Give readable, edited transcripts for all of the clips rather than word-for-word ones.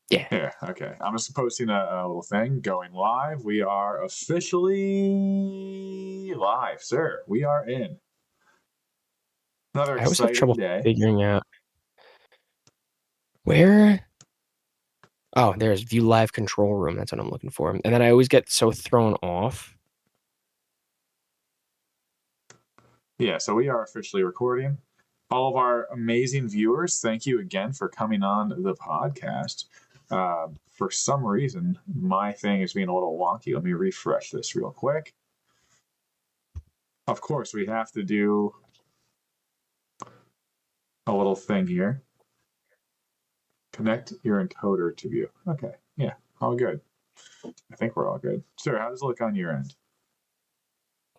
Yeah. Here, okay. I'm just posting a little thing going live. We are officially live, sir. We are in. Another I always have exciting trouble day. figuring out where. Oh, there's view live control room. That's what I'm looking for. And then I always get so thrown off. Yeah, so we are officially recording. All of our amazing viewers, thank you again for coming on the podcast. For some reason, my thing is being a little wonky. Let me refresh this real quick. Of course, we have to do a little thing here. Connect your encoder to view. Okay, yeah, all good. I think we're all good. Sir, how does it look on your end?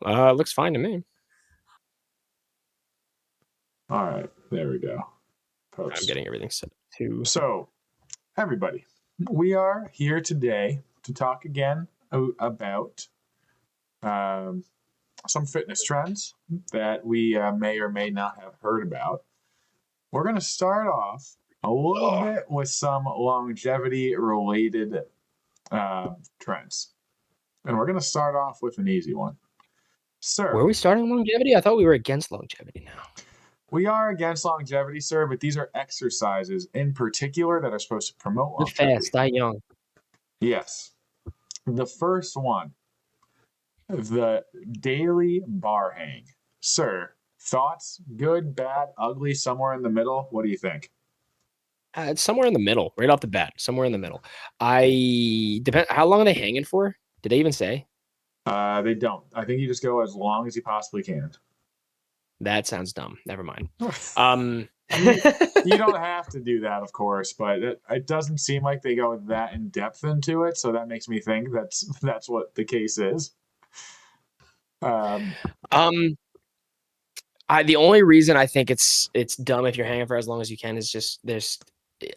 Looks fine to me. All right, there we go. I'm Post. getting everything set to. So, everybody, we are here today to talk again about some fitness trends that we may or may not have heard about. We're going to start off a little bit with some longevity related trends. And we're going to start off with an easy one. Were Sir, we starting longevity? I thought we were against longevity now. we are against longevity, sir, but these are exercises in particular that are supposed to promote Live longevity. fast, die young. Yes. The first one, the daily bar hang. Sir, thoughts? Good, bad, ugly, somewhere in the middle? What do you think? It's somewhere in the middle, right off the bat. Somewhere in the middle. I depend. How long are they hanging for? Did they even say? They don't. I think you just go as long as you possibly can. That sounds dumb. Never mind. you, you don't have to do that, of course, but it doesn't seem like they go that in depth into it, so that makes me think that's what the case is. Um, The only reason I think it's dumb if you're hanging for as long as you can is just there's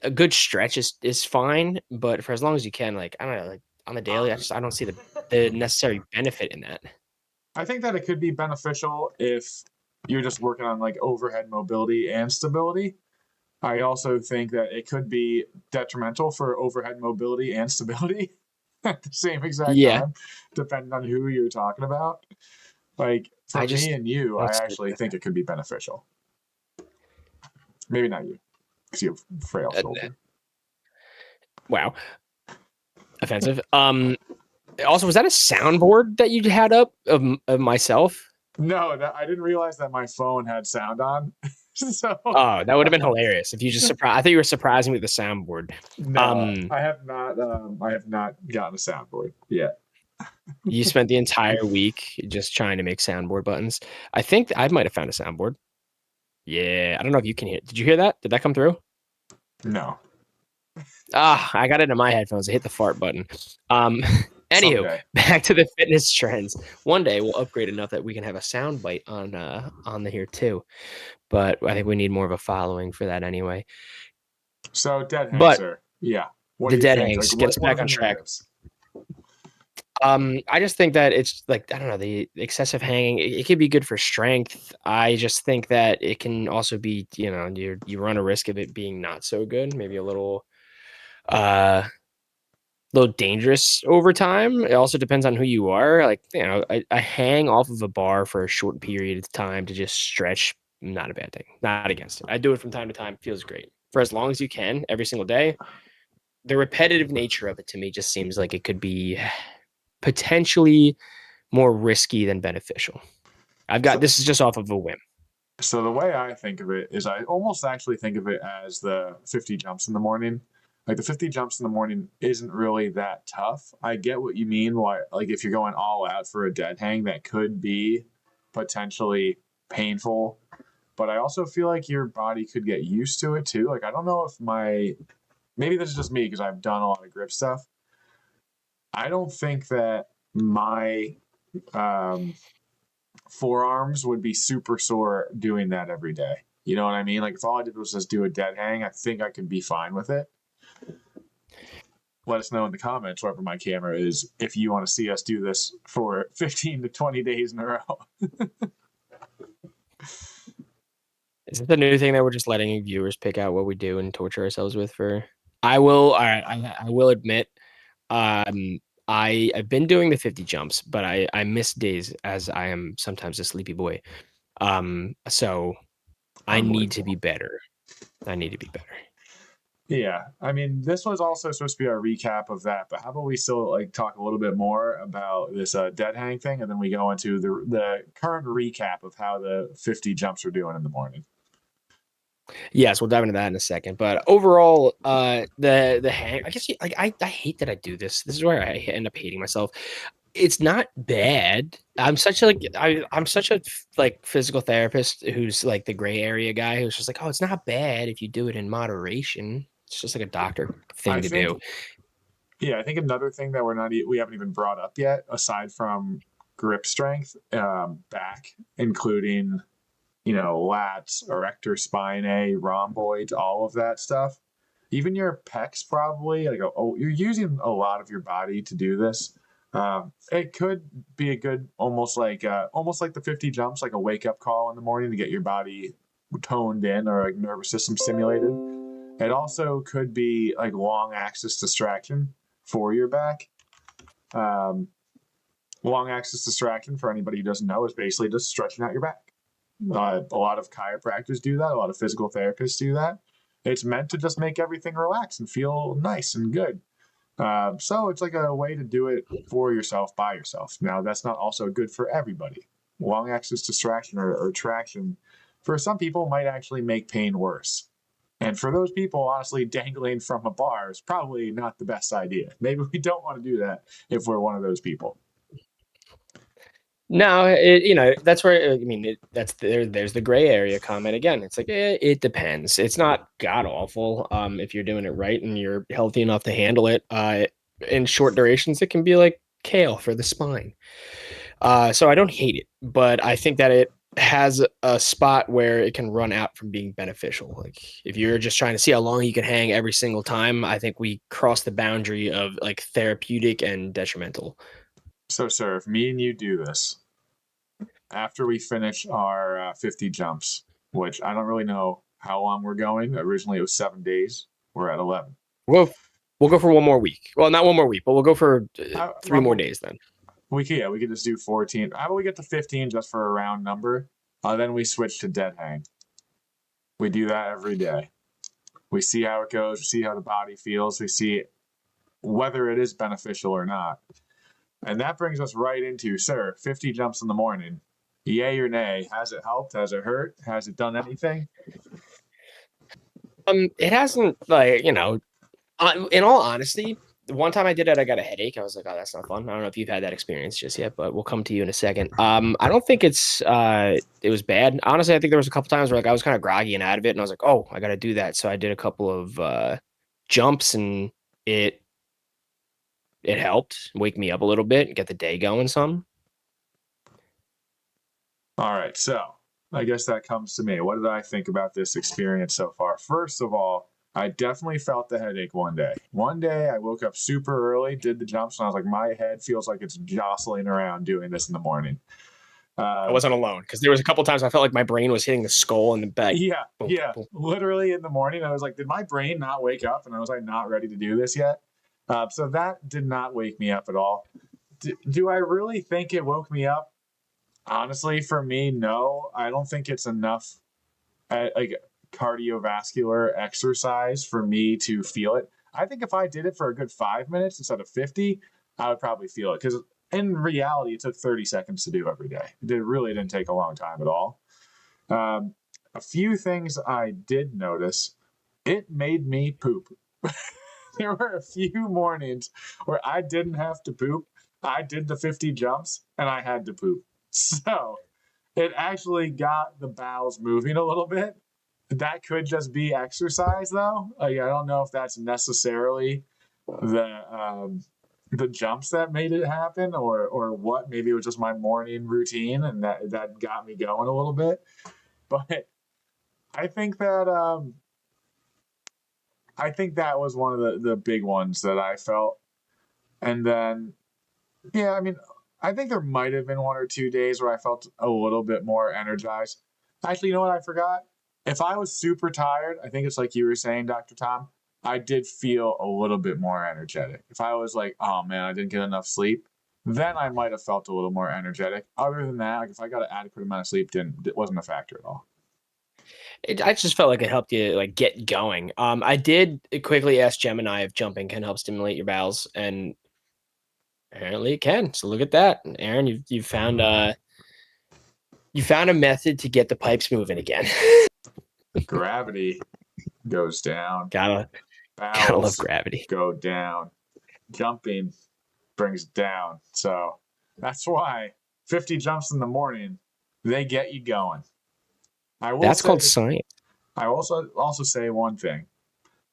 a good stretch is fine, but for as long as you can, like I don't know, like on the daily, I don't see the necessary benefit in that. I think that it could be beneficial if you're just working on like overhead mobility and stability. I also think that it could be detrimental for overhead mobility and stability at the same exact Yeah, time, depending on who you're talking about. Like for I me just and you, I don't see actually the think it could be beneficial. Maybe not you, because you have frail benefit. shoulder. Wow, offensive. Also, was that a soundboard that you had up of myself? No, I didn't realize that my phone had sound on. So Oh, that would have been hilarious if you just surprised. I thought you were surprising me with the soundboard. no, I have not. I have not gotten a soundboard yet. You spent the entire week just trying to make soundboard buttons. I think I might have found a soundboard. Yeah, I don't know if you can hear. Did you hear that? Did that come through? No, I got it in my headphones. I hit the fart button. Anywho, someday. back to the fitness trends. One day we'll upgrade enough that we can have a sound bite on the here too. But I think we need more of a following for that anyway. So dead hang, But sir. Yeah. What the do you dead think? Like, hangs get us what are back the on track. negatives? I just think that it's like I don't know the excessive hanging. It can be good for strength. I just think that it can also be you run a risk of it being not so good. Maybe uh a little dangerous over time. It also depends on who you are. Like I hang off of a bar for a short period of time to just stretch. Not a bad thing. Not against it. I do it from time to time. Feels great for as long as you can every single day. The repetitive nature of it to me just seems like it could be potentially more risky than beneficial. So, This is just off of a whim. so the way I think of it is I almost actually think of it as the 50 jumps in the morning. Like the 50 jumps in the morning isn't really that tough. I get what you mean. Why, like if you're going all out for a dead hang, that could be potentially painful. But I also feel like your body could get used to it too. Like I don't know if maybe this is just me because I've done a lot of grip stuff. I don't think that my um, forearms would be super sore doing that every day. You know what I mean? Like if all I did was just do a dead hang, I think I could be fine with it. Let us know in the comments wherever my camera is if you want to see us do this for 15 to 20 days in a row. Is it the new thing that we're just letting viewers pick out what we do and torture ourselves with for I will. All right. I will admit, I've been doing the 50 jumps, but I miss days as I am sometimes a sleepy boy. So I need to Unbelievable. be better. I need to be better. Yeah, I mean, this was also supposed to be our recap of that, but how about we still like talk a little bit more about this dead hang thing, and then we go into the current recap of how the 50 jumps are doing in the morning. Yes, we'll dive into that in a second. But overall, the hang, I guess like I hate that I do this. This is where I end up hating myself. It's not bad. I'm such a like physical therapist who's like the gray area guy who's just like, oh, it's not bad if you do it in moderation. It's just like a doctor I thing to think, do. yeah, I think another thing that we haven't even brought up yet, aside from grip strength, back, including lats, erector spinae, rhomboids, all of that stuff. Even your pecs, probably. Like, oh, you're using a lot of your body to do this. It could be a good, almost like the 50 jumps, like a wake up call in the morning to get your body toned in or like nervous system stimulated. It also could be like long axis distraction for your back. Um, Long axis distraction, for anybody who doesn't know, is basically just stretching out your back. A lot of chiropractors do that. A lot of physical therapists do that. It's meant to just make everything relax and feel nice and good. So it's like a way to do it for yourself by yourself. Now, that's not also good for everybody. Long axis distraction or traction for some people might actually make pain worse. And for those people, honestly, dangling from a bar is probably not the best idea. Maybe we don't want to do that if we're one of those people. No, that's where I mean that's there's the gray area comment again. It's like it depends. It's not god awful if you're doing it right and you're healthy enough to handle it. In short durations, it can be like kale for the spine. So I don't hate it, but I think that it has a spot where it can run out from being beneficial. Like if you're just trying to see how long you can hang every single time, I think we cross the boundary of like therapeutic and detrimental. So, sir, if me and you do this, after we finish our 50 jumps, which I don't really know how long we're going. Originally, it was 7 days. We're at 11. We'll we'll go for one more week. Well, not one more week, but we'll go for three more Well, days then. we could just do 14. How about we get to 15 just for a round number? Then we switch to dead hang. We do that every day. We see how it goes. We see how the body feels. We see whether it is beneficial or not. And that brings us right into, sir, 50 jumps in the morning. Yay or nay? Has it helped? Has it hurt? Has it done anything? It hasn't like in all honesty, the one time I did it, I got a headache. I was like, oh, that's not fun. I don't know if you've had that experience just yet, but we'll come to you in a second. I don't think it was bad. Honestly, I think there was a couple times where like I was kind of groggy and out of it, and I was like, oh, I got to do that. So I did a couple of jumps, and it helped wake me up a little bit and get the day going some. All right, so I guess that comes to me. What did I think about this experience so far? First of all, I definitely felt the headache one day. One day I woke up super early, did the jumps, and I was like, my head feels like it's jostling around doing this in the morning. I Um, wasn't alone because there was a couple times I felt like my brain was hitting the skull and the back. yeah, Boom, yeah. boom. Literally in the morning, I was like, did my brain not wake up? And I was like, not ready to do this yet. So that did not wake me up at all. Do I really think it woke me up? Honestly, for me, no. I don't think it's enough like cardiovascular exercise for me to feel it. I think if I did it for a good 5 minutes instead of 50, I would probably feel it because in reality, it took 30 seconds to do every day. It really didn't take a long time at all. A few things I did notice, it made me poop. There were a few mornings where I didn't have to poop. I did the 50 jumps and I had to poop. So it actually got the bowels moving a little bit. That could just be exercise, though. Like, I don't know if that's necessarily the jumps that made it happen, or what. Maybe it was just my morning routine, and that got me going a little bit. But I think that was one of the big ones that I felt. And then, yeah, I mean, I think there might have been 1 or 2 days where I felt a little bit more energized. Actually, you know what I forgot? If I was super tired, I think it's like you were saying, Dr. Tom. I did feel a little bit more energetic. If I was like, oh man, I didn't get enough sleep, then I might have felt a little more energetic. Other than that, like if I got an adequate amount of sleep, it wasn't a factor at all. I just felt like it helped you like get going. I did quickly ask Gemini if jumping can help stimulate your bowels, and apparently it can. So look at that, Aaron. You found a method to get the pipes moving again. Gravity goes down. Gotta love gravity. Go down. Jumping brings it down. So that's why 50 jumps in the morning, they get you going. That's called science. I also say one thing.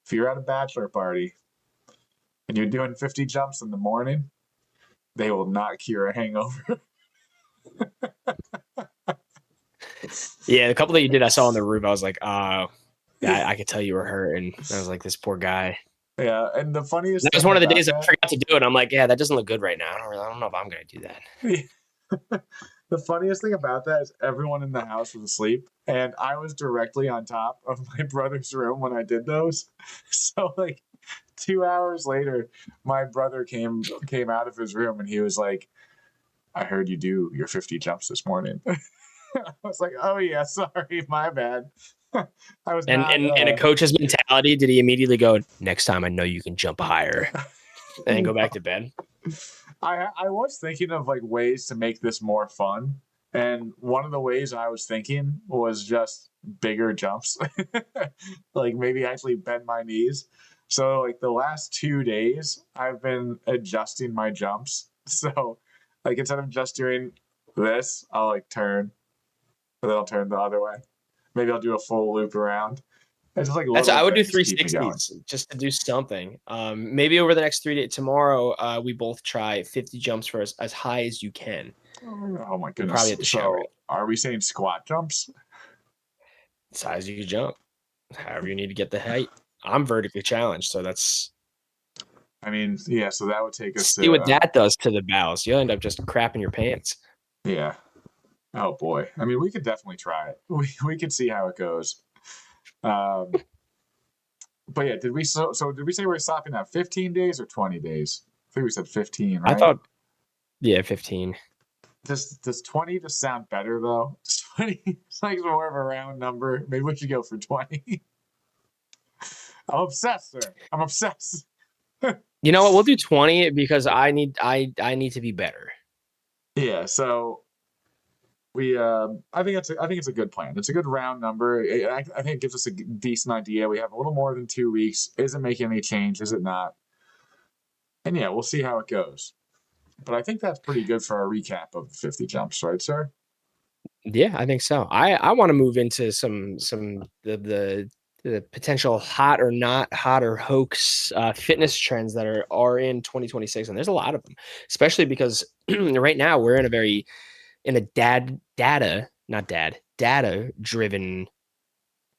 If you're at a bachelor party and you're doing 50 jumps in the morning, they will not cure a hangover. Yeah, the couple that you did, I saw on the roof. I was like, I could tell you were hurting. I was like, this poor guy. Yeah, and the funniest. That was one of the days I forgot to do it. I'm like, yeah, that doesn't look good right now. I don't know if I'm gonna do that. The funniest thing about that is everyone in the house was asleep, and I was directly on top of my brother's room when I did those. So like 2 hours later, my brother came out of his room and he was like, "I heard you do your 50 jumps this morning." I was like, "Oh yeah, sorry, my bad." I was and a coach's mentality. Did he immediately go, "Next time, I know you can jump higher," and go back to bed? I was thinking of like ways to make this more fun, and one of the ways I was thinking was just bigger jumps, like maybe actually bend my knees. So like the last 2 days, I've been adjusting my jumps. So like instead of just doing this, I'll like turn, and then I'll turn the other way. Maybe I'll do a full loop around. It's just like I would do 360s just to do something. Maybe over the next 3 days. Tomorrow, we both try 50 jumps for as high as you can. Oh my goodness! Probably at the shower. Are we saying squat jumps? As high as you can jump, however you need to get the height. I'm vertically challenged, so that's. I mean, yeah. So that would take us. See what that does to the bowels. You'll end up just crapping your pants. Yeah. Oh boy. I mean, we could definitely try it. We could see how it goes. But yeah, did we say we're stopping at 15 days or 20 days? I think we said 15, right? I thought, yeah, 15. Does 20 just sound better though? 20 it's like more of a round number. Maybe we should go for 20. I'm obsessed, sir. I'm obsessed. You know what? We'll do 20 because I need to be better. Yeah, so I think it's a good plan. It's a good round number. I think it gives us a decent idea. We have a little more than 2 weeks. Is it making any change? Is it not? And yeah, we'll see how it goes. But I think that's pretty good for our recap of 50 jumps, right, sir? Yeah, I think so. I want to move into some the potential hot or not hot or hoax fitness trends that are in 2026, and there's a lot of them, especially because right now we're in a data driven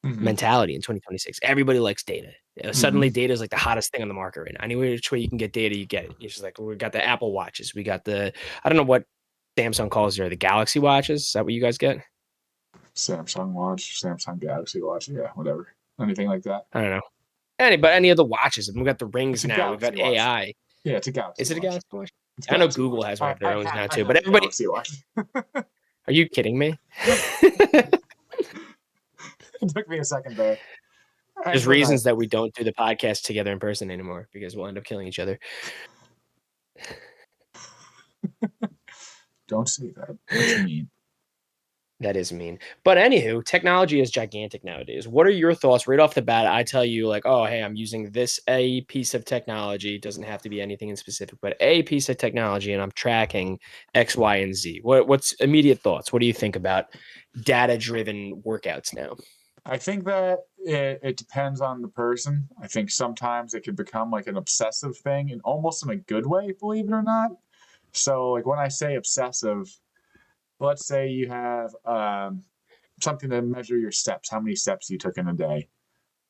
mentality in 2026. Everybody likes data. Suddenly data is like the hottest thing on the market right now. Any which way you can get data, you get it. It's just like, we got the Apple watches. We got I don't know what Samsung calls it, the Galaxy watches. Is that what you guys get? Samsung watch, Samsung Galaxy watch. Yeah, whatever. Anything like that. I don't know. Any of the watches. We've got the rings now. We've got watch. AI. Yeah, it's a Galaxy. Is it a Galaxy watch? I know Google has one of their own now too, but everybody. Are you kidding me? It took me a second there. There's reasons that we don't do the podcast together in person anymore because we'll end up killing each other. Don't say that. What you mean? That is mean. But anywho, technology is gigantic nowadays. What are your thoughts right off the bat? I tell you like, oh, hey, I'm using a piece of technology. It doesn't have to be anything in specific, but a piece of technology, and I'm tracking X, Y, and Z. What's immediate thoughts? What do you think about data-driven workouts now? I think that it depends on the person. I think sometimes it can become like an obsessive thing, and almost in a good way, believe it or not. So like when I say obsessive, let's say you have something to measure your steps, how many steps you took in a day.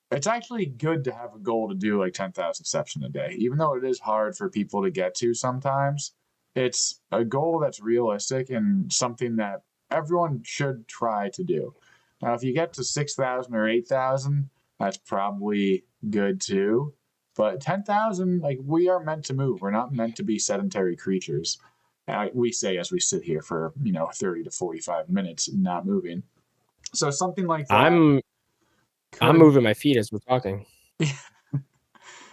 It's actually good to have a goal to do like 10,000 steps in a day, even though it is hard for people to get to sometimes. It's a goal that's realistic and something that everyone should try to do. Now, if you get to 6,000 or 8,000, that's probably good too. But 10,000, like, we are meant to move. We're not meant to be sedentary creatures. We say as we sit here for, 30 to 45 minutes not moving. So something like that I'm I'm could moving my feet as we're talking.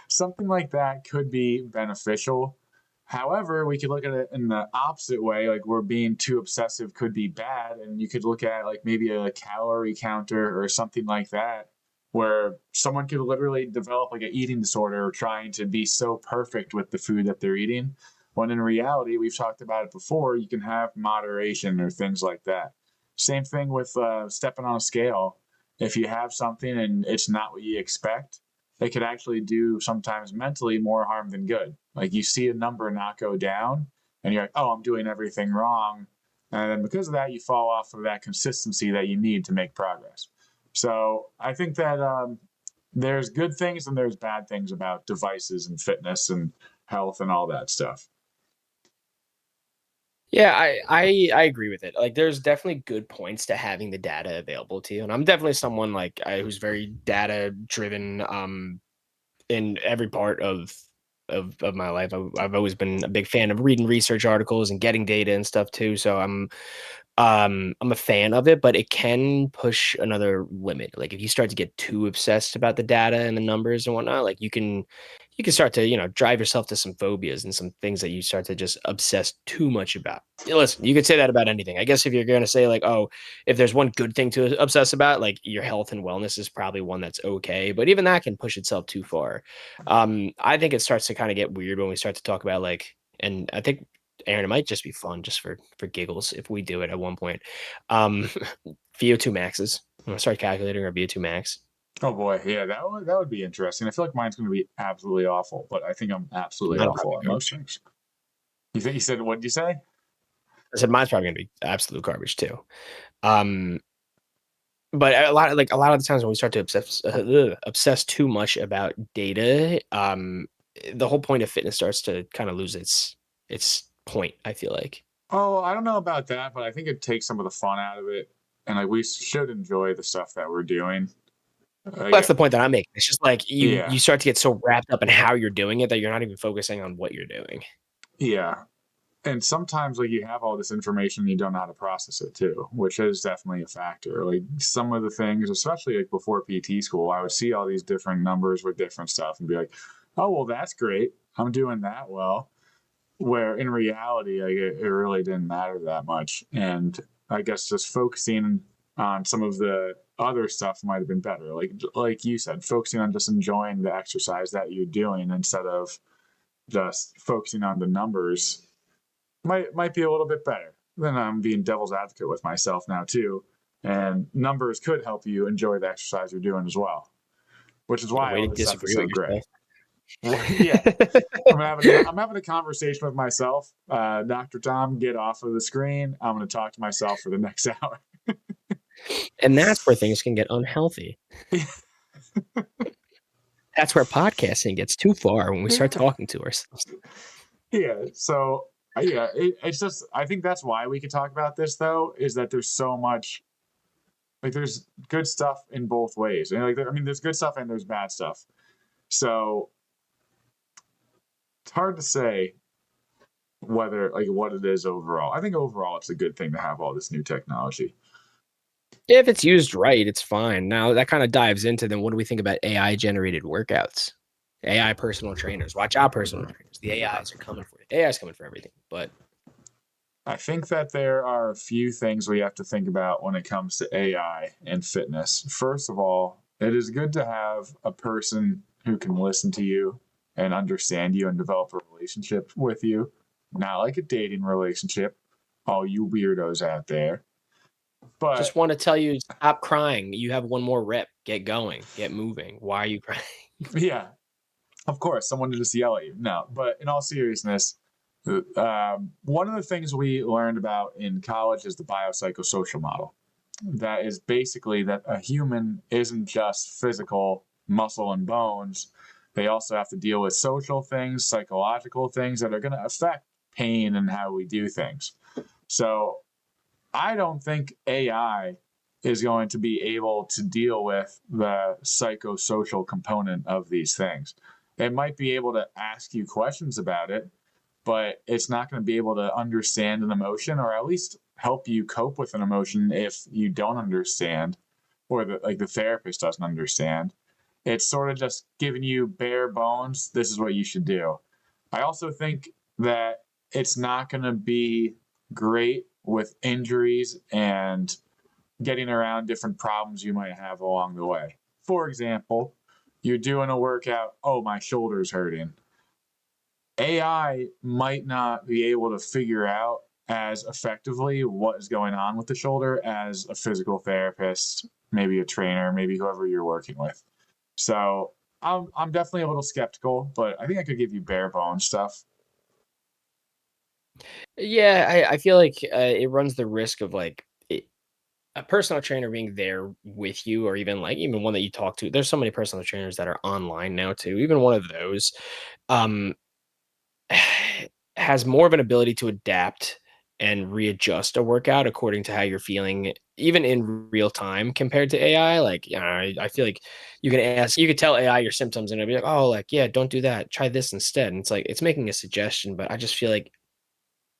something like that could be beneficial. However, we could look at it in the opposite way, like we're being too obsessive could be bad, and you could look at like maybe a calorie counter or something like that, where someone could literally develop like an eating disorder trying to be so perfect with the food that they're eating. When in reality, we've talked about it before, you can have moderation or things like that. Same thing with stepping on a scale. If you have something and it's not what you expect, it could actually do sometimes mentally more harm than good. Like you see a number not go down and you're like, oh, I'm doing everything wrong. And then because of that, you fall off of that consistency that you need to make progress. So I think that there's good things and there's bad things about devices and fitness and health and all that stuff. Yeah, I agree with it. Like, there's definitely good points to having the data available to you, and I'm definitely someone like who's very data driven. In every part of my life, I've always been a big fan of reading research articles and getting data and stuff too. So I'm a fan of it, but it can push another limit. Like if you start to get too obsessed about the data and the numbers and whatnot, like you can start to, drive yourself to some phobias and some things that you start to just obsess too much about. Listen, you could say that about anything. I guess if you're going to say like, oh, if there's one good thing to obsess about, like your health and wellness is probably one that's okay, but even that can push itself too far. I think it starts to kind of get weird when we start to talk about like, and I think Aaron, it might just be fun just for giggles if we do it at one point. Um, VO2 maxes. I'm gonna start calculating our VO2 max. Oh boy, yeah, that would be interesting. I feel like mine's going to be absolutely awful, but I think I'm absolutely Mine'll probably awful at be most garbage. things. You think you said what did you say? I said mine's probably gonna be absolute garbage too. Um, but a lot of the times when we start to obsess too much about data, the whole point of fitness starts to kind of lose its point. I feel like. Oh, I don't know about that, but I think it takes some of the fun out of it, and like we should enjoy the stuff that we're doing. That's Like, the point that I'm making. It's just like you yeah, you start to get so wrapped up in how you're doing it that you're not even focusing on what you're doing. yeah, and sometimes like you have all this information and you don't know how to process it too, which is definitely a factor. Like some of the things, especially like before PT school, I would see all these different numbers with different stuff and be like, oh well, that's great. I'm doing that well. Where in reality, like it really didn't matter that much. And I guess just focusing on some of the other stuff might have been better. Like you said, focusing on just enjoying the exercise that you're doing instead of just focusing on the numbers might be a little bit better. Then I'm being devil's advocate with myself now too. And numbers could help you enjoy the exercise you're doing as well, which is why Way all to this stuff is disagree so with great. yourself. Yeah, I'm having a conversation with myself. Dr. Tom, get off of the screen. I'm going to talk to myself for the next hour. And that's where things can get unhealthy. That's where podcasting gets too far when we start talking to ourselves. Yeah. So yeah, it's just I think that's why we can talk about this though is that there's so much like there's good stuff in both ways, and like I mean there's good stuff and there's bad stuff. So it's hard to say whether like what it is overall. I think overall it's a good thing to have all this new technology. If it's used right, it's fine. Now that kind of dives into then what do we think about AI generated workouts? AI personal trainers. Watch out, personal trainers. The AIs are coming for you. AI is coming for everything. But I think that there are a few things we have to think about when it comes to AI and fitness. First of all, it is good to have a person who can listen to you and understand you and develop a relationship with you, not like a dating relationship, all you weirdos out there. just But want to tell you, stop crying. You have one more rep. Get going. Get moving. Why are you crying? yeah, of course, someone to just yell at you. No, but in all seriousness, one of the things we learned about in college is the biopsychosocial model. That is basically that a human isn't just physical muscle and bones. They also have to deal with social things, psychological things that are going to affect pain and how we do things. So I don't think AI is going to be able to deal with the psychosocial component of these things. It might be able to ask you questions about it, but it's not going to be able to understand an emotion, or at least help you cope with an emotion if you don't understand, or the therapist doesn't understand. It's sort of just giving you bare bones. This is what you should do. I also think that it's not going to be great with injuries and getting around different problems you might have along the way. For example, you're doing a workout, oh, my shoulder's hurting. AI might not be able to figure out as effectively what is going on with the shoulder as a physical therapist, maybe a trainer, maybe whoever you're working with. So I'm definitely a little skeptical, but I think I could give you bare bones stuff. Yeah, I feel like, it runs the risk of, like, a personal trainer being there with you, or even one that you talk to. There's so many personal trainers that are online now too. Even one of those, um, has more of an ability to adapt and readjust a workout according to how you're feeling, even in real time compared to AI. Like, I feel like you could tell AI your symptoms and it'll be like, oh, like, yeah, don't do that. Try this instead. And it's like, it's making a suggestion, but I just feel like,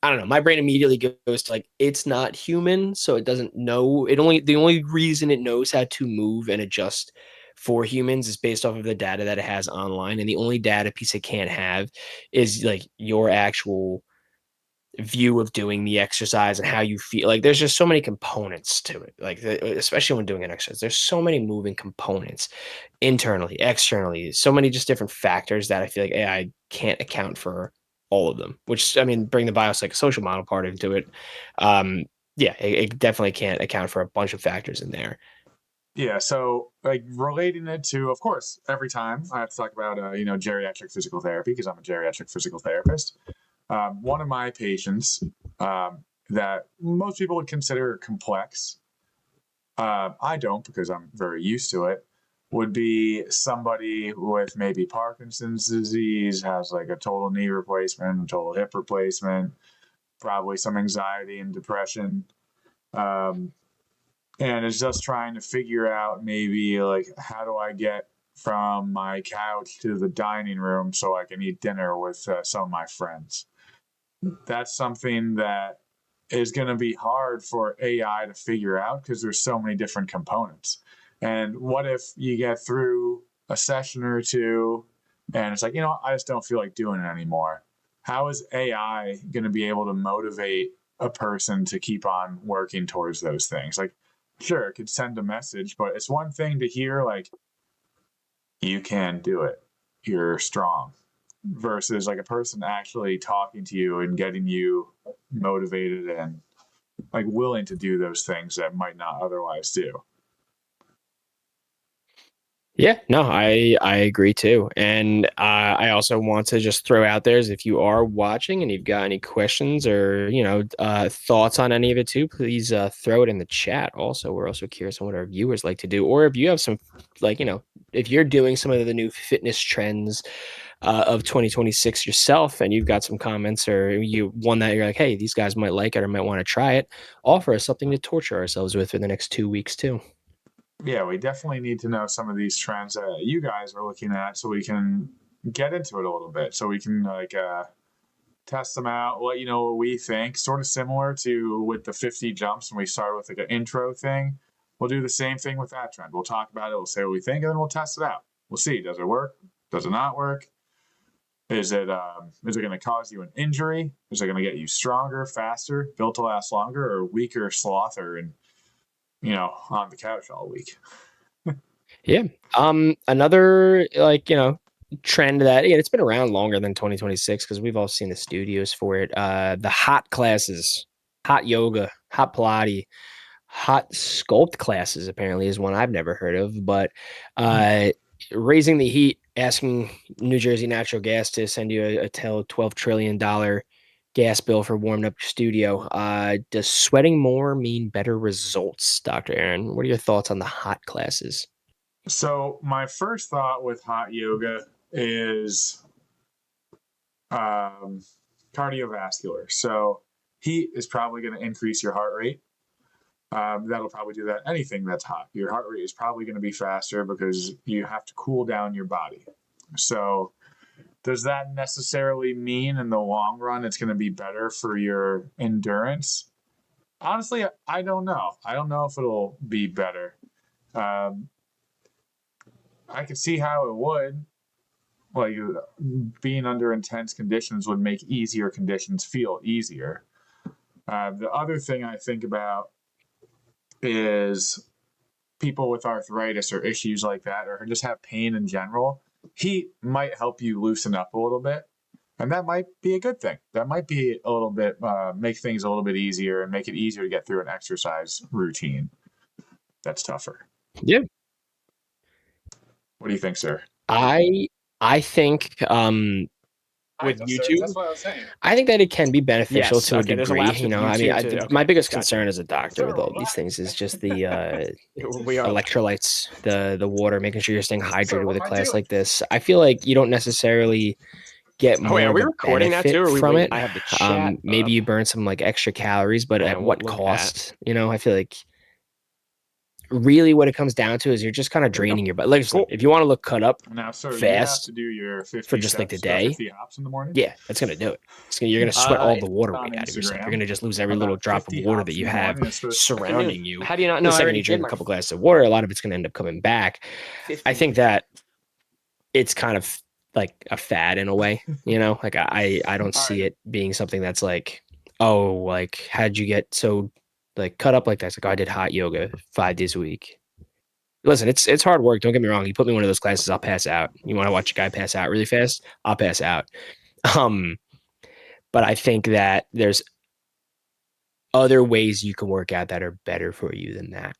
I don't know. My brain immediately goes to like, it's not human, so it doesn't know. The only reason it knows how to move and adjust for humans is based off of the data that it has online, and the only data piece it can't have is like your actual view of doing the exercise and how you feel. Like, there's just so many components to it. Like, especially when doing an exercise, there's so many moving components internally, externally, so many just different factors that I feel like AI can't account for all of them. Which, I mean, bring the biopsychosocial model part into it. Um, yeah, it definitely can't account for a bunch of factors in there. Yeah, so like relating it to, of course, every time I have to talk about, geriatric physical therapy because I'm a geriatric physical therapist. One of my patients that most people would consider complex, I don't because I'm very used to it, would be somebody with maybe Parkinson's disease, has like a total knee replacement, a total hip replacement, probably some anxiety and depression. Um, and is just trying to figure out maybe like how do I get from my couch to the dining room so I can eat dinner with some of my friends. That's something that is going to be hard for AI to figure out because there's so many different components. And what if you get through a session or two and it's like, I just don't feel like doing it anymore? How is AI going to be able to motivate a person to keep on working towards those things? Like, sure, it could send a message, but it's one thing to hear, like, you can do it, you're strong, versus like a person actually talking to you and getting you motivated and like willing to do those things that might not otherwise do. Yeah, no, I agree too, and I also want to just throw out there is if you are watching and you've got any questions or thoughts on any of it too, please throw it in the chat. Also, we're also curious on what our viewers like to do, or if you have some if you're doing some of the new fitness trends of 2026 yourself, and you've got some comments or you one that you're like, hey, these guys might like it or might want to try it, offer us something to torture ourselves with for the next 2 weeks too. Yeah, we definitely need to know some of these trends that you guys are looking at so we can get into it a little bit so we can test them out, let you know what we think. Sort of similar to with the 50 jumps when we started with like an intro thing. We'll do the same thing with that trend. We'll talk about it, we'll say what we think, and then we'll test it out. We'll see. Does it work? Does it not work? Is it going to cause you an injury? Is it going to get you stronger, faster, built to last longer, or weaker, slother, and on the couch all week? Yeah. Another trend that it's been around longer than 2026 because we've all seen the studios for it. The hot classes, hot yoga, hot Pilates, hot sculpt classes apparently is one I've never heard of, but raising the heat, asking New Jersey Natural Gas to send you a $12 trillion gas bill for warming up your studio. Does sweating more mean better results, Dr. Aaron? What are your thoughts on the hot classes? So my first thought with hot yoga is cardiovascular. So heat is probably going to increase your heart rate. That'll probably do that. Anything that's hot, your heart rate is probably going to be faster because you have to cool down your body. So, does that necessarily mean in the long run it's going to be better for your endurance? Honestly, I don't know. I don't know if it'll be better. Um, I could see how it would. Like being under intense conditions would make easier conditions feel easier. The other thing I think about is people with arthritis or issues like that, or just have pain in general. Heat might help you loosen up a little bit, and that might be a good thing. That might be a little bit make things a little bit easier and make it easier to get through an exercise routine that's tougher. Yeah. What do you think, sir? I think with YouTube, That's what I was saying. I think that it can be beneficial Yes, to a okay, there's a degree. lapse You with know, I mean, YouTube too. my Okay, biggest gotcha. concern as a doctor with all these things is just the We are electrolytes, the water, making sure you're staying hydrated with a what am I class doing? like this. I feel like you don't necessarily get Oh wait, more are of we a recording that benefit too? Or are we from it. I have the chat. Maybe you burn some like extra calories, but Hold at on, what look at that. cost? You know, I feel like really what it comes down to is you're just kind of There we go. draining your body. Like, Cool. if you want to look cut up, Now, sir, you have fast to do your 50 for just like the steps, day, 50 hops in the morning. yeah, that's gonna do it. You're gonna sweat all the water on weight out of yourself. You're Instagram gonna just lose every about little drop of 50 water hops that in you the have morning. It's supposed to- surrounding you. How do you not The know? I second already you drink did a couple glasses of water, a lot of it's gonna end up coming back. I think that it's kind of like a fad in a way, you know. Like I don't see it being something that's like, oh, like how'd you get so like cut up like that? It's like, oh, I did hot yoga 5 days a week. Listen, it's hard work. Don't get me wrong. You put me in one of those classes, I'll pass out. You want to watch a guy pass out really fast? I'll pass out. But I think that there's other ways you can work out that are better for you than that.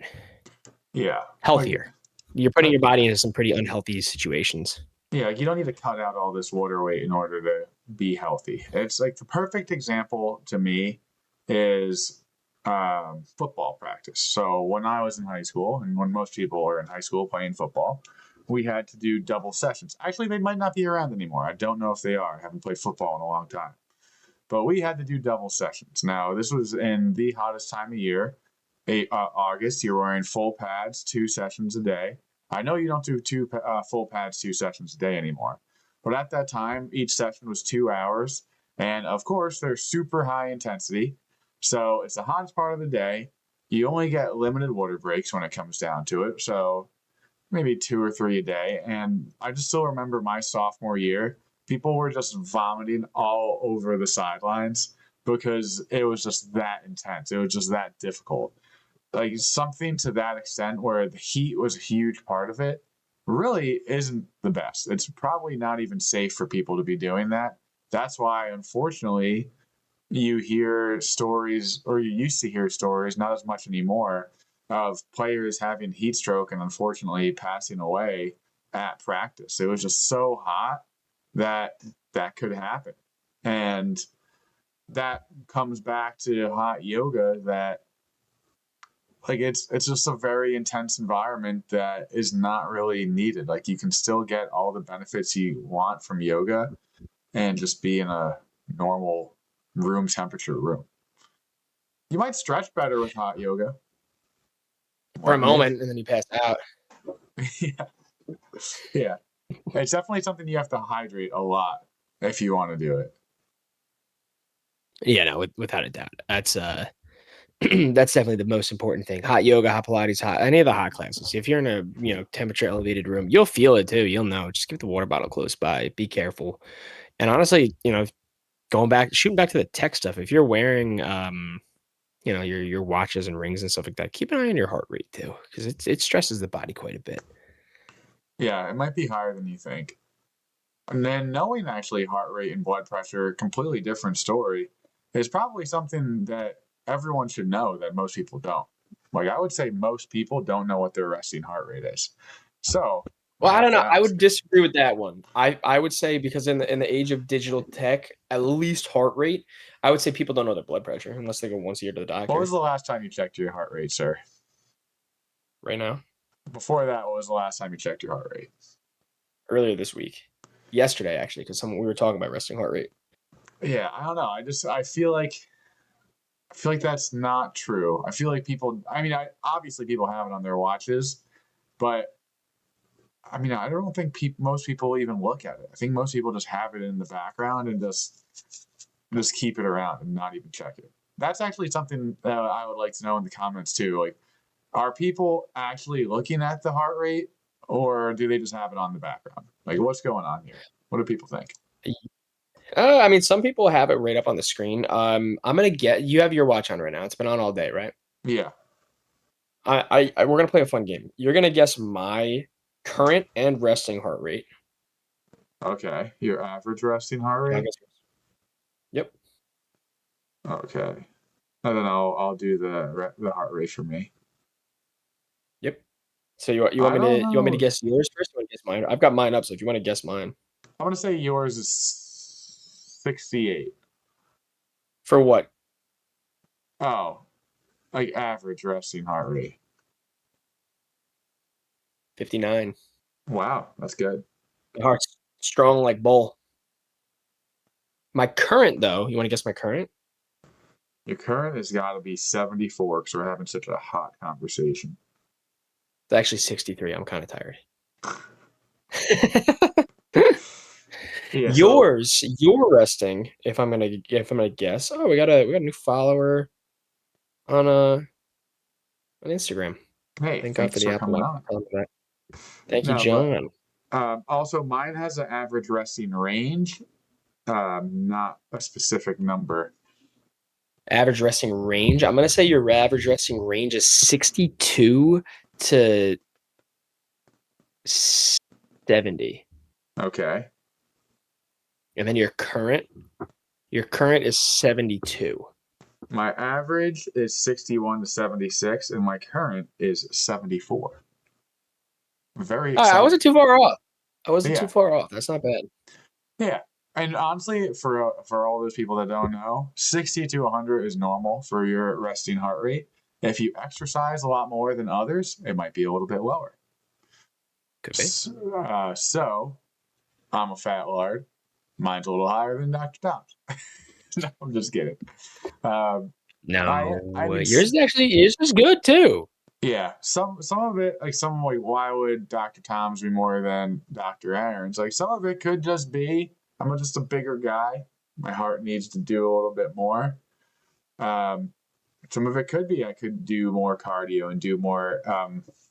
Yeah. Healthier. You're putting your body into some pretty unhealthy situations. Yeah, you don't need to cut out all this water weight in order to be healthy. It's like the perfect example to me is football practice. So when I was in high school, and when most people were in high school playing football, we had to do double sessions. Actually, they might not be around anymore. I don't know if they are. I haven't played football in a long time. But we had to do double sessions. Now, this was in the hottest time of year, August. You're wearing full pads, 2 sessions a day. I know you don't do full pads, 2 sessions a day anymore. But at that time, each session was 2 hours. And of course, they're super high intensity. So it's the hottest part of the day. You only get limited water breaks when it comes down to it. So maybe 2 or 3 a day. And I just still remember my sophomore year, people were just vomiting all over the sidelines because it was just that intense. It was just that difficult. Like something to that extent where the heat was a huge part of it really isn't the best. It's probably not even safe for people to be doing that. That's why, unfortunately, you hear stories, or you used to hear stories, not as much anymore, of players having heat stroke and unfortunately passing away at practice. It was just so hot that that could happen. And that comes back to hot yoga, that like it's just a very intense environment that is not really needed. Like you can still get all the benefits you want from yoga and just be in a normal room temperature room. You might stretch better with hot yoga. For a moment, and then you pass out. Yeah. Yeah. It's definitely something you have to hydrate a lot if you want to do it. Yeah, no, without a doubt. That's that's definitely the most important thing. Hot yoga, hot Pilates, hot any of the hot classes. If you're in a temperature elevated room, you'll feel it too. You'll know. Just keep the water bottle close by. Be careful. And honestly, shooting back to the tech stuff, if you're wearing your watches and rings and stuff like that, keep an eye on your heart rate too, because it stresses the body quite a bit. Yeah, it might be higher than you think. And then knowing actually heart rate and blood pressure, completely different story, is probably something that everyone should know that most people don't. Like I would say most people don't know what their resting heart rate is. So well, I don't know. I would disagree with that one. I would say because in the age of digital tech, at least heart rate, I would say people don't know their blood pressure unless they go once a year to the doctor. What was the last time you checked your heart rate, sir? Right now? Before that, what was the last time you checked your heart rate? Earlier this week. Yesterday, actually, because we were talking about resting heart rate. Yeah, I don't know. I feel like I feel like that's not true. I feel like people. I mean, obviously people have it on their watches, but I mean, I don't think most people even look at it. I think most people just have it in the background and just keep it around and not even check it. That's actually something that I would like to know in the comments too. Like, are people actually looking at the heart rate, or do they just have it on the background? Like, what's going on here? What do people think? I mean, some people have it right up on the screen. I'm gonna get you have your watch on right now. It's been on all day, right? Yeah. We're gonna play a fun game. You're gonna guess my current and resting heart rate. Okay. Your average resting heart And I'll rate. guess yours. Yep. Okay. And then I'll do the heart rate for me. Yep. So you I want me don't to you want me to know. guess yours first? Or you want to guess mine? I've got mine up, so if you want to guess mine. I'm gonna say yours is 68. For what? Oh, like average resting heart rate. 59. Wow, that's good. My heart's strong like bull. My current though, you want to guess my current? Your current has got to be 74 because we're having such a hot conversation. It's actually 63. I'm kind of tired. Yeah. Yours, you're resting. If I'm gonna guess. Oh, we got a new follower on Instagram. Hey, Thank God for thanks the for Apple coming Watch. on. Thank you, No, John. but also mine has an average resting range, not a specific number. Average resting range. I'm gonna say your average resting range is 62 to 70. Okay. And then your current is 72. My average is 61 to 76, and my current is 74. Very exciting. I wasn't too far off. Yeah. Too far off. That's not bad. Yeah. And honestly, for all those people that don't know, 60 to 100 is normal for your resting heart rate. If you exercise a lot more than others, it might be a little bit lower. Could be. So, I'm a fat lard. Mine's a little higher than Dr. Tom's. No, I'm just kidding. No, I mean, yours is good too. Yeah, some of it, like some like why would Dr. Tom's be more than Dr. Aaron's? Like some of it could just be I'm just a bigger guy. My heart needs to do a little bit more. Some of it could be I could do more cardio and do more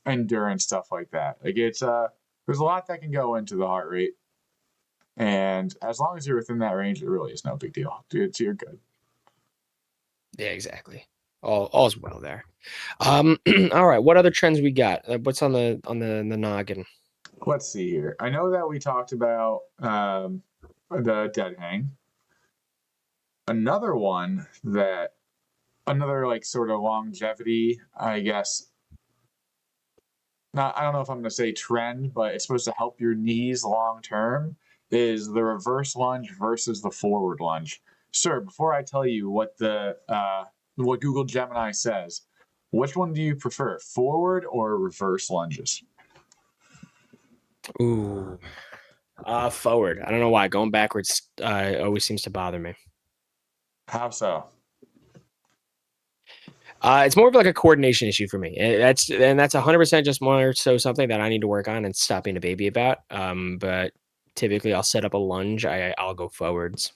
endurance stuff like that. Like it's there's a lot that can go into the heart rate, and as long as you're within that range, it really is no big deal. Dude, you're good. Yeah, exactly. All's well there. All right. What other trends we got? What's on the noggin? Let's see here. I know that we talked about the dead hang. Another one another like sort of longevity, I guess. I don't know if I'm going to say trend, but it's supposed to help your knees long term. Is the reverse lunge versus the forward lunge? Sir, before I tell you what what Google Gemini says, which one do you prefer, forward or reverse lunges? Ooh, forward. I don't know why. Going backwards always seems to bother me. How so? It's more of like a coordination issue for me. That's 100% just more so something that I need to work on and stop being a baby about. But typically I'll set up a lunge. I'll go forwards.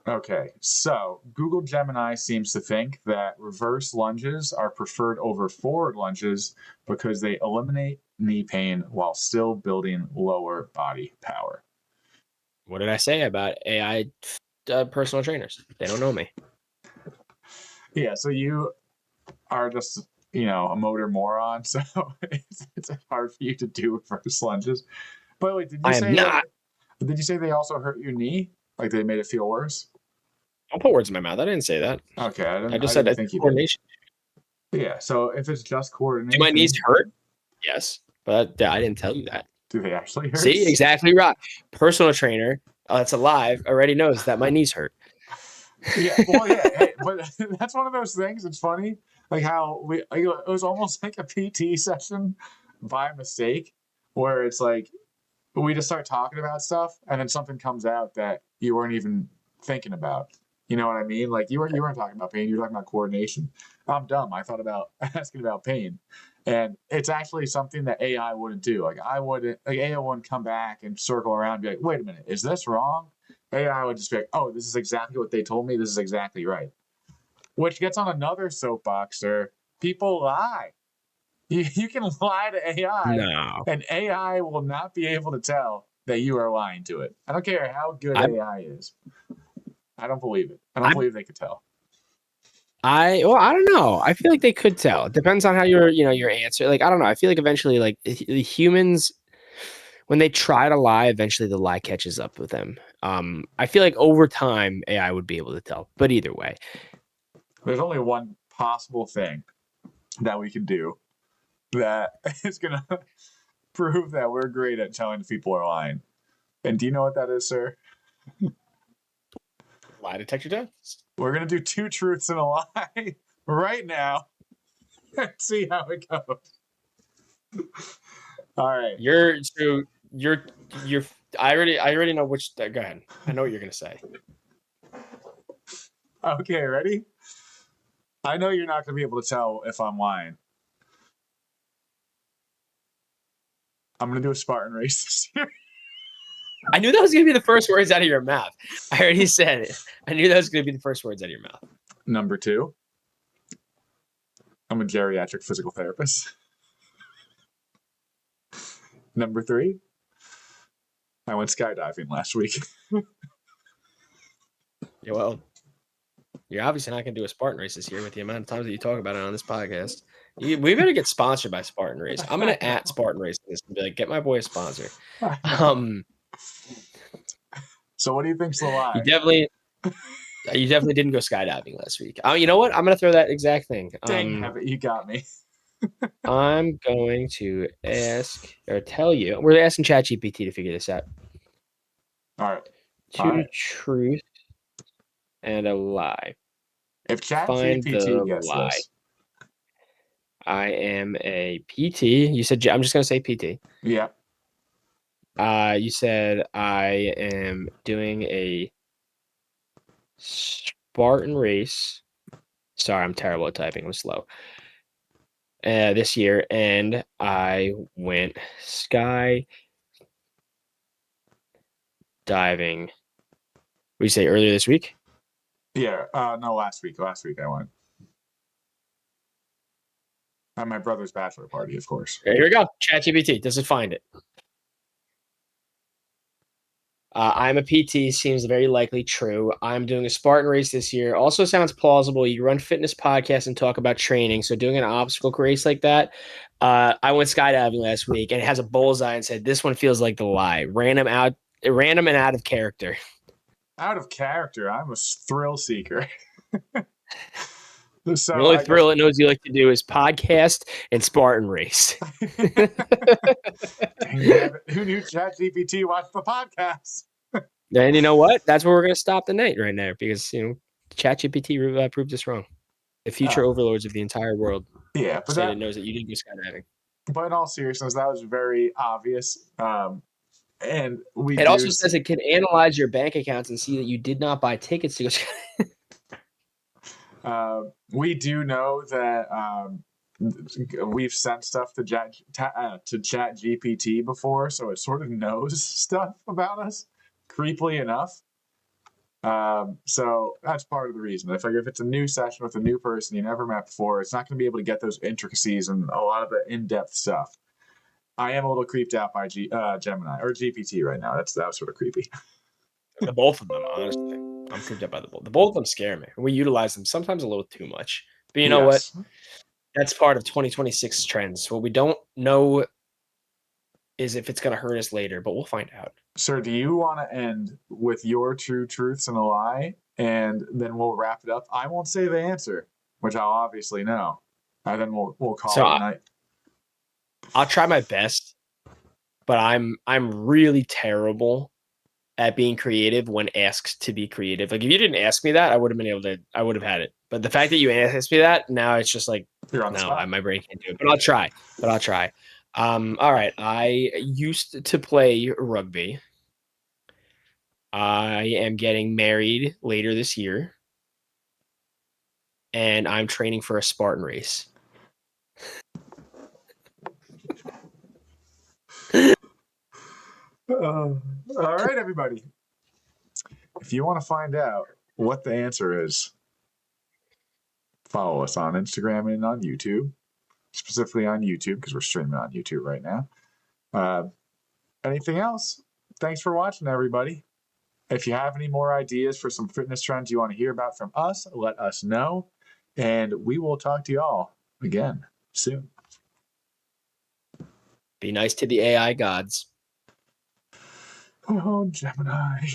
Okay, so Google Gemini seems to think that reverse lunges are preferred over forward lunges because they eliminate knee pain while still building lower body power. What did I say about AI personal trainers? They don't know me. Yeah, so you are just, a motor moron, so it's hard for you to do reverse lunges. But wait, did you say they also hurt your knee? Like they made it feel worse? Don't put words in my mouth. I didn't say that. Okay, I just said that's coordination. Yeah, so if it's just coordination. Do my knees hurt? Yes, but I didn't tell you that. Do they actually hurt? See, exactly right. Personal trainer that's alive already knows that my knees hurt. Yeah, well, yeah, hey, but that's one of those things. It's funny, like how it was almost like a PT session by mistake, where it's like we just start talking about stuff, and then something comes out that you weren't even thinking about. You know what I mean? Like you weren't talking about pain. You were talking about coordination. I'm dumb. I thought about asking about pain, and it's actually something that AI wouldn't do. Like AI wouldn't come back and circle around and be like, wait a minute, is this wrong? AI would just be like, oh, this is exactly what they told me. This is exactly right. Which gets on another soapbox, sir. People lie. You can lie to AI, No. and AI will not be able to tell that you are lying to it. I don't care how good AI is. I don't believe it. I don't believe they could tell. I don't know. I feel like they could tell. It depends on how your answer. Like, I don't know. I feel like eventually, like the humans, when they try to lie, eventually the lie catches up with them. I feel like over time AI would be able to tell. But either way, there's only one possible thing that we can do that is gonna prove that we're great at telling people are lying. And do you know what that is, sir? Lie detector test. We're gonna do 2 truths and a lie right now and see how it goes. All right. I already know which. Go ahead. I know what you're gonna say. Okay, ready? I know you're not gonna be able to tell if I'm lying. I'm gonna do a Spartan race this year. I knew that was going to be the first words out of your mouth. I already said it. I knew that was going to be the first words out of your mouth. Number 2, I'm a geriatric physical therapist. Number 3, I went skydiving last week. Yeah, well, you're obviously not going to do a Spartan race this year with the amount of times that you talk about it on this podcast. We better get sponsored by Spartan Race. I'm going to at Spartan Race this and be like, get my boy a sponsor. So what do you think's the lie? You definitely didn't go skydiving last week. You know what? I'm going to throw that exact thing. Dang it, you got me. I'm going to ask or tell you. We're asking ChatGPT to figure this out. All right. 2 truths and a lie. If ChatGPT gets lie. this. I am a PT. You said I'm just going to say PT. Yeah. You said I am doing a Spartan race. Sorry, I'm terrible at typing. I'm slow. This year, and I went sky diving. What did you say earlier this week? Yeah. No, last week. Last week I went. At my brother's bachelor party, of course. Here we go. ChatGPT. Does it find it? I'm a PT. Seems very likely true. I'm doing a Spartan race this year. Also sounds plausible. You run fitness podcasts and talk about training. So doing an obstacle race like that. I went skydiving last week and it has a bullseye and said, this one feels like the lie. Random and out of character. Out of character. I'm a thrill seeker. So the only thrill it knows you like to do is podcast and Spartan race. Who knew ChatGPT watched the podcast? And you know what? That's where we're going to stop the night right there because, ChatGPT proved us wrong. The future overlords of the entire world. Yeah, but it knows that you didn't go skydiving. But in all seriousness, that was very obvious. And it also says it can analyze your bank accounts and see that you did not buy tickets to go skydiving. We do know that we've sent stuff to ChatGPT before, so it sort of knows stuff about us, creepily enough. So that's part of the reason. I figure if it's a new session with a new person you never met before, it's not going to be able to get those intricacies and a lot of the in-depth stuff. I am a little creeped out by Gemini or GPT right now. That was sort of creepy. The both of them, honestly. I'm creeped out by the both. The both of them scare me. We utilize them sometimes a little too much. But you know what? That's part of 2026 trends. What we don't know is if it's going to hurt us later, but we'll find out. Sir, do you want to end with your 2 truths and a lie, and then we'll wrap it up? I won't say the answer, which I'll obviously know, and then we'll call it a night. I'll try my best, but I'm really terrible at being creative when asked to be creative. Like if you didn't ask me that, I would have had it. But the fact that you asked me that, now it's just like, you're on the spot. My brain can't do it. But I'll try. All right. I used to play rugby. I am getting married later this year. and I'm training for a Spartan race. All right, everybody. If you want to find out what the answer is, follow us on Instagram and on YouTube, specifically on YouTube because we're streaming on YouTube right now. Anything else? Thanks for watching, everybody. If you have any more ideas for some fitness trends you want to hear about from us, let us know. And we will talk to you all again soon. Be nice to the AI gods. Oh, Gemini.